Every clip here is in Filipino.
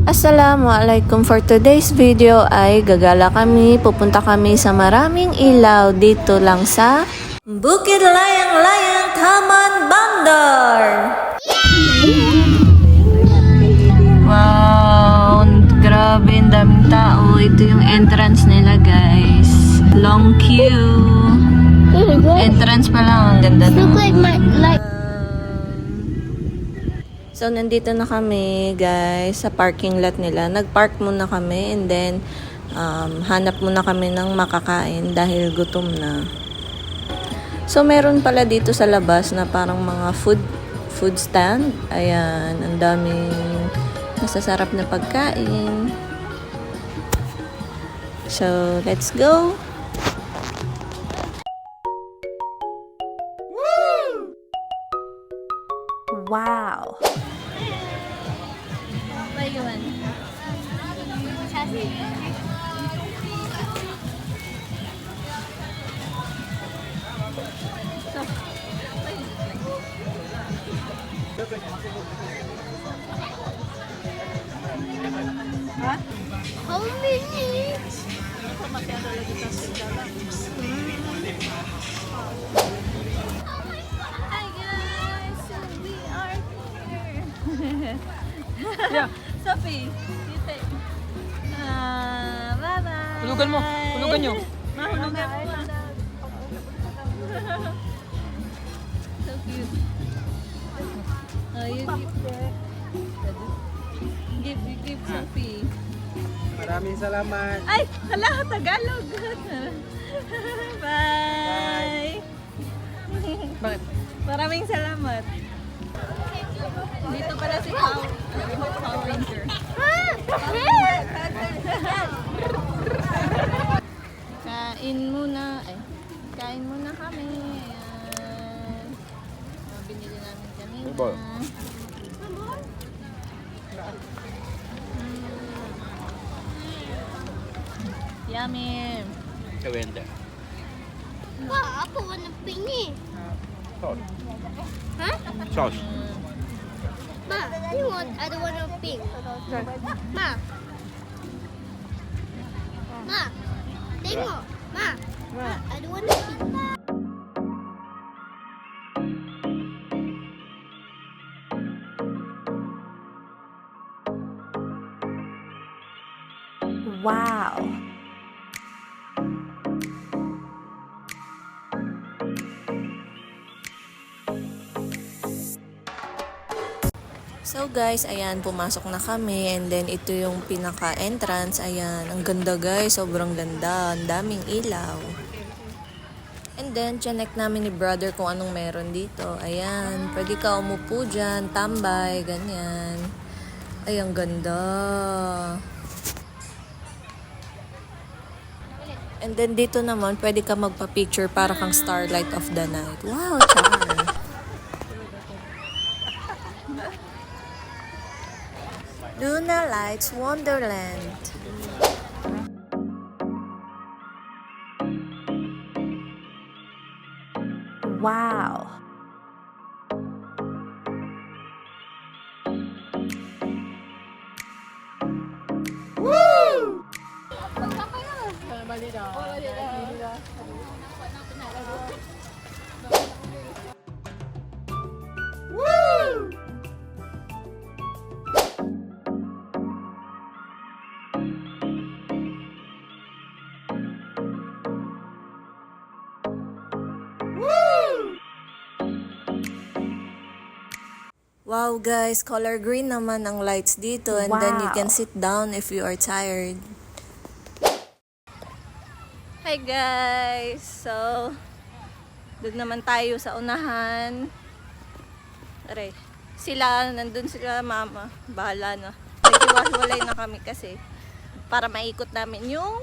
Assalamualaikum. For today's video ay gagala kami, pupunta kami sa maraming ilaw dito lang sa Bukit Layang-Layang Taman Bandar. Wow, grabe, ang daming tao. Ito yung entrance nila, guys. Long queue. Entrance pa lang, ang ganda na. So, nandito na kami, guys, sa parking lot nila. Nag-park muna kami and then hanap muna kami ng makakain dahil gutom na. So, meron pala dito sa labas na parang mga food stand. Ayan, ang daming masasarap na pagkain. So, let's go! Wow! Apa yun? How many? Hi guys! So we are here! Yeah. Sophie! Bye-bye! Hulugan mo! Hulugan nyo! Mahulugan mo! So cute! Oh, you give Sophie! Maraming salamat! Ay! Hala! Tagalog! Bye! Bakit? Maraming salamat! Dito pala si Power Ranger. Kain muna kami. Ayan. Binili namin kanina. Yummy. Kawenda. Ma, ako wanang pingi. Sauce. Huh? Sauce. Ma, I don't want a pink. Ma. Ma. Tengok. Ma. I don't want a pink. Wow! So guys, ayan, pumasok na kami and then ito yung pinaka-entrance. Ayan, ang ganda guys, sobrang ganda, ang daming ilaw. And then, chinek namin ni brother kung anong meron dito. Ayan, pwede ka umupo dyan, tambay, ganyan. Ay, ang ganda. And then dito naman, pwede ka magpa-picture para kang starlight of the night. Wow, char! Luna Lights Wonderland. Wow! Wow guys, color green naman ang lights dito and then you can sit down if you are tired. Hi guys! So, doon naman tayo sa unahan. Aray, nandun sila mama. Bahala na. Naghiwa-hiwalay na kami kasi para maikot namin yung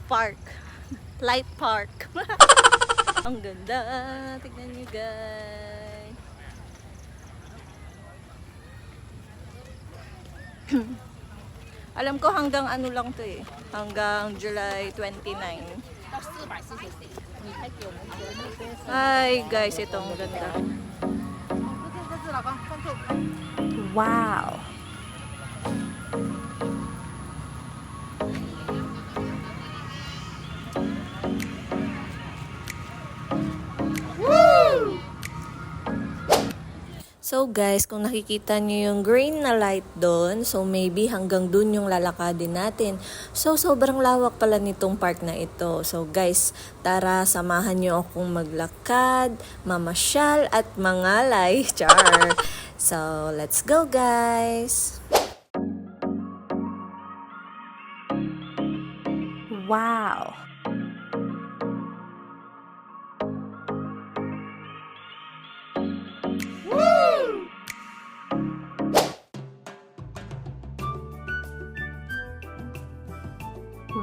park. Light park. Ang ganda. Tignan nyo guys. Alam ko hanggang ano lang to eh. Hanggang July 29. Ay guys, itong ganda. Wow! So guys, kung nakikita nyo yung green na light doon, so maybe hanggang doon yung lalakadin natin. So sobrang lawak pala nitong park na ito. So guys, tara samahan nyo akong maglakad, mamasyal at mangalay. Char! So let's go guys! Wow!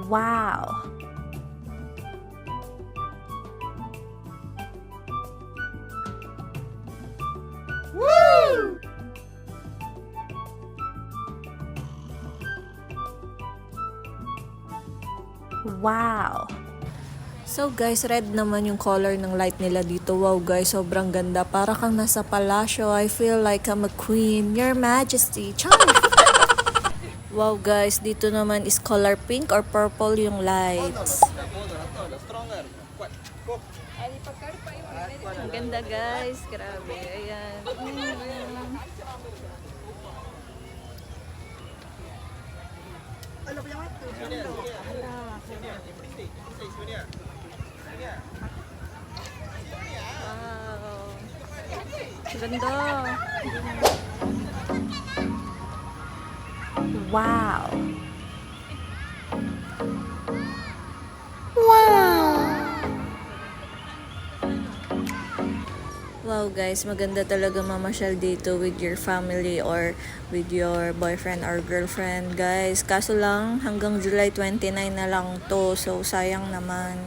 Wow! Woo! Wow! So guys, red naman yung color ng light nila dito. Wow guys, sobrang ganda. Para kang nasa palasyo. I feel like I'm a queen. Your Majesty. Char! Wow guys, dito naman is color pink or purple yung lights. Ang ganda guys, grabe. Ayan. Wow. Ganda. Wow. Wow guys, maganda talaga mamasyal dito with your family or with your boyfriend or girlfriend guys. Kaso lang hanggang July 29 na lang to, so sayang naman.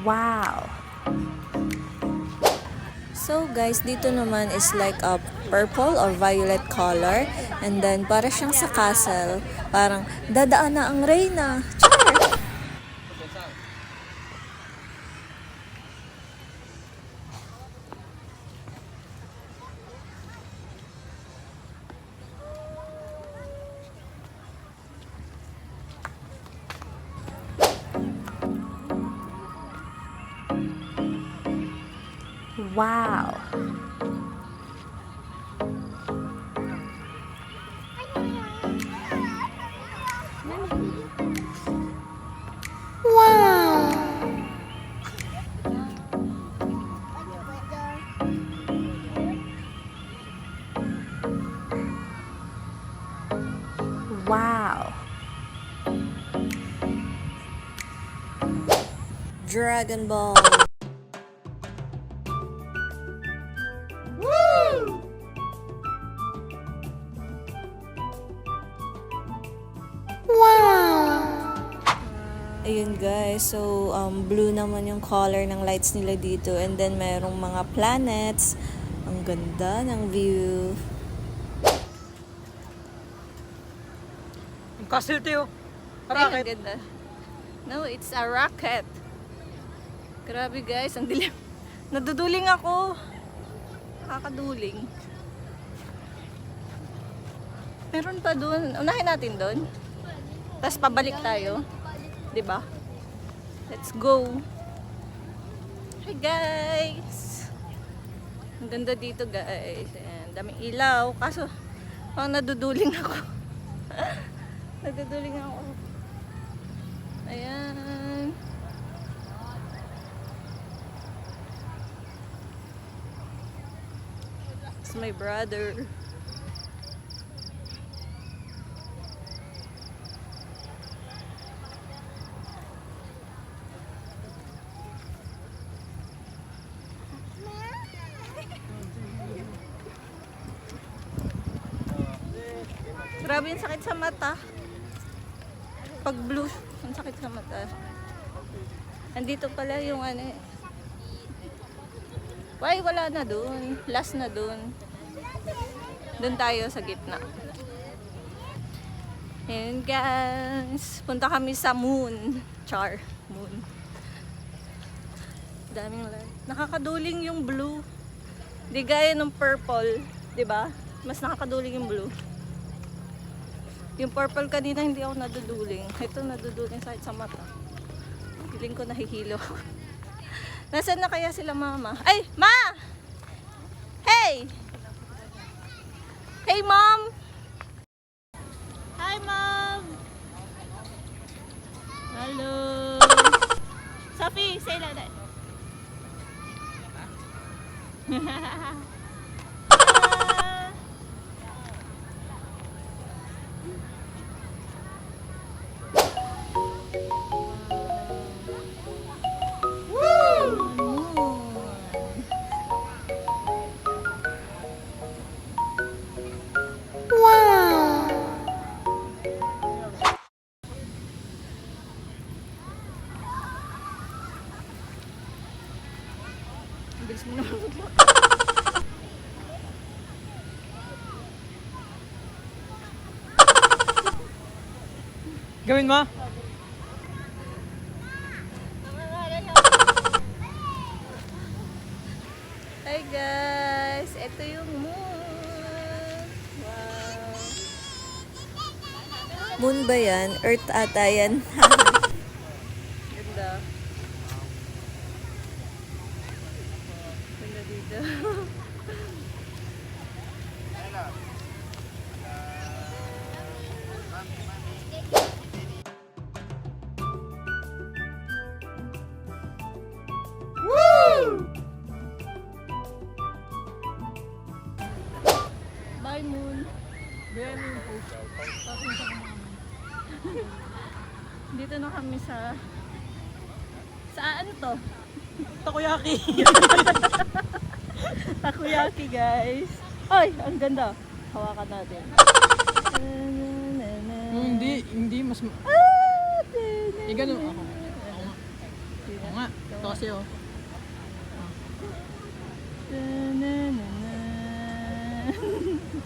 Wow! So guys, dito naman is like a purple or violet color. And then para siyang sa castle. Parang dadaan na ang reyna. Char! Wow! Wow! Dragon Ball! Ayun guys, so blue naman yung color ng lights nila dito, and then merong mga planets. Ang ganda ng view. Ang castle tayo. Ay, ang ganda. No, it's a rocket. Grabe guys, ang dilim. Naduduling ako. Nakakaduling. Meron pa dun. Unahin natin dun. Tapos pabalik tayo. Diba? Let's go. Hi guys. Ang ganda dito guys. Ayan, daming ilaw. Kaso, parang naduduling ako. Naduduling ako. Ayan. It's my brother. Grabe yung sakit sa mata. Pag blue, ang sakit sa mata. Andito pala yung ano. Why wala na dun? Last na dun. Dun tayo sa gitna. Ayan guys. Punta kami sa moon. Char. Moon. Daming light. Nakakaduling yung blue. Di gaya ng purple. Diba? Mas nakakaduling yung blue. Yung purple kanina hindi ako naduduling. Ito naduduling sa mata. Feeling ko nahihilo. Nasaan na kaya sila mama? Ay! Ma! Hey! Hey mom! Hi mom! Hello! Sophie, say like that. Bilis mo naman. Gawin mo? Hi guys! Ito yung moon. Wow! Moon ba yan? Earth ata yan. Ganda. Ganda dito. Bye moon. Dito na kami sa saan to? Takoyaki. Takoyaki guys. Ay, ang ganda. Hawakan natin. Hindi mas... Ah, Ganun ako. Oo nga. Ito kasi oh.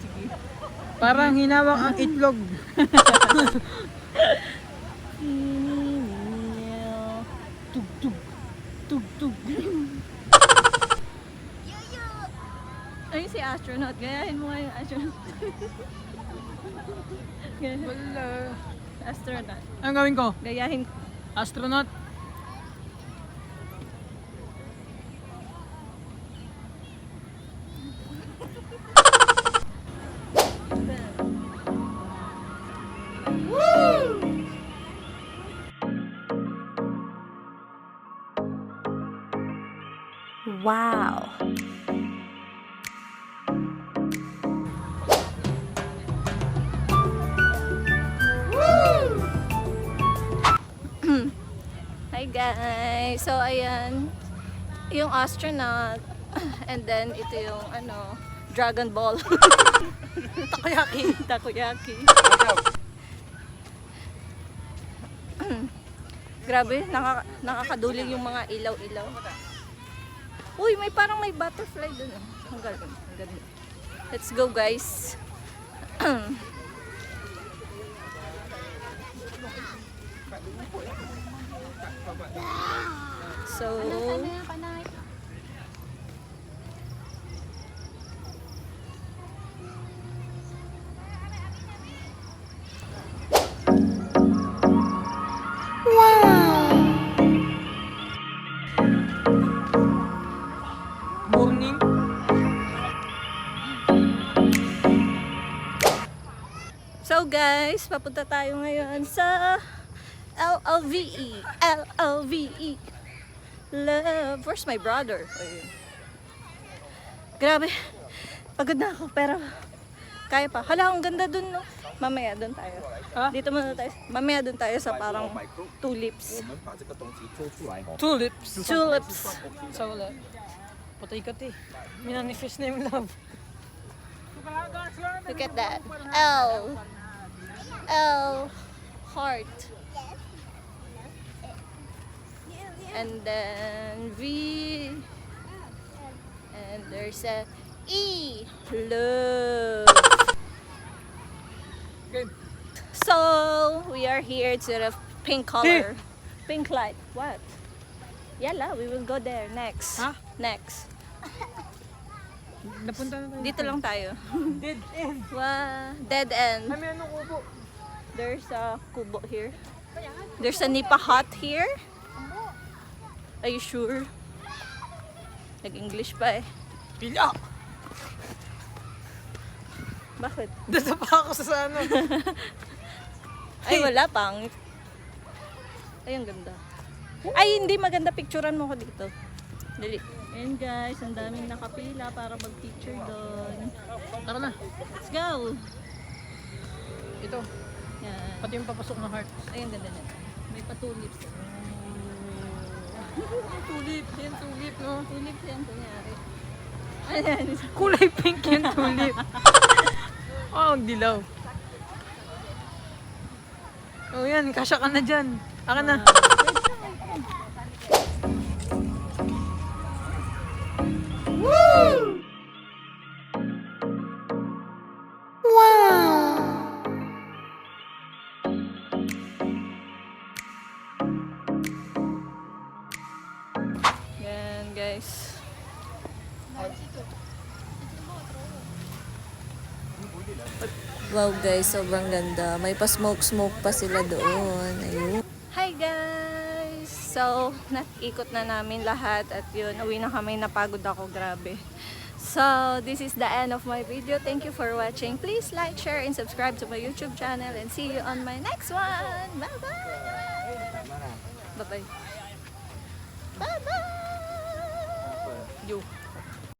Sige. Parang hinawak ang itlog. Tug tug. Tug tug. Ay, si astronaut. Gayahin mo nga yung astronaut. Gayahin. Wala. Astronaut. Anong gawin ko? Gayahin. Astronaut? Wow! Hi guys! So ayan, yung astronaut, and then ito yung ano, Dragon Ball. Takoyaki. Takoyaki. Grabe, nakakaduling yung mga ilaw-ilaw. Uy, parang may butterfly dun. Ang galing. Ang ganda. Let's go guys. So, Morning? so guys, papunta tayo ngayon sa LLVE. LLVE. Love. Where's my brother? Ayun. Grabe. Pagod na ako, pero kaya pa. Hala, ang ganda dun, no? Mamaya dun tayo. Ha? Dito muna tayo. Mamaya dun tayo sa parang tulips. 把这个东西做出来哦。 Tulips. Tulips. Sa wala. Patay ka ti. Minanifest na yung love. Look at that. L. L. Heart. And then V. And there's a E. Love. Game. So, we are here to the pink color. Pink light. What? Yala, we will go there next. Ha? Next. Napunta na tayo. Dito lang tayo. Dead end. Wow, dead end. Ay, may ano ko po. There's a kubo here. There's a nipa hut here. Are you sure? Nag-English pa eh. Pila! Bakit? Dito pa ako sa ano. Ay, wala pang. Ay, ang ganda. Ay, hindi maganda. Picturean mo ko dito. Dali. And guys, ang daming nakapila para mag-picture doon. Tara na. Let's go! Ito. Yan. Pati yung papasok na heart. Ay, ang ganda na. May patulips. Tulip. Yan, tulip, no? Tulips yan, kunyari. Ayan. Kulay pink yung tulip. Oh, ang dilaw. Oh, yan. Kasya ka na dyan. Aka na. Yan, guys. Wow guys, sobrang ganda. May pa-smoke-smoke pa sila doon. Ayun. Hi guys! So, nakikot na namin lahat at yun, uwi na kami. Napagod ako, grabe. So, this is the end of my video. Thank you for watching. Please like, share, and subscribe to my YouTube channel and see you on my next one. Bye-bye! Bye-bye! Bye-bye! You.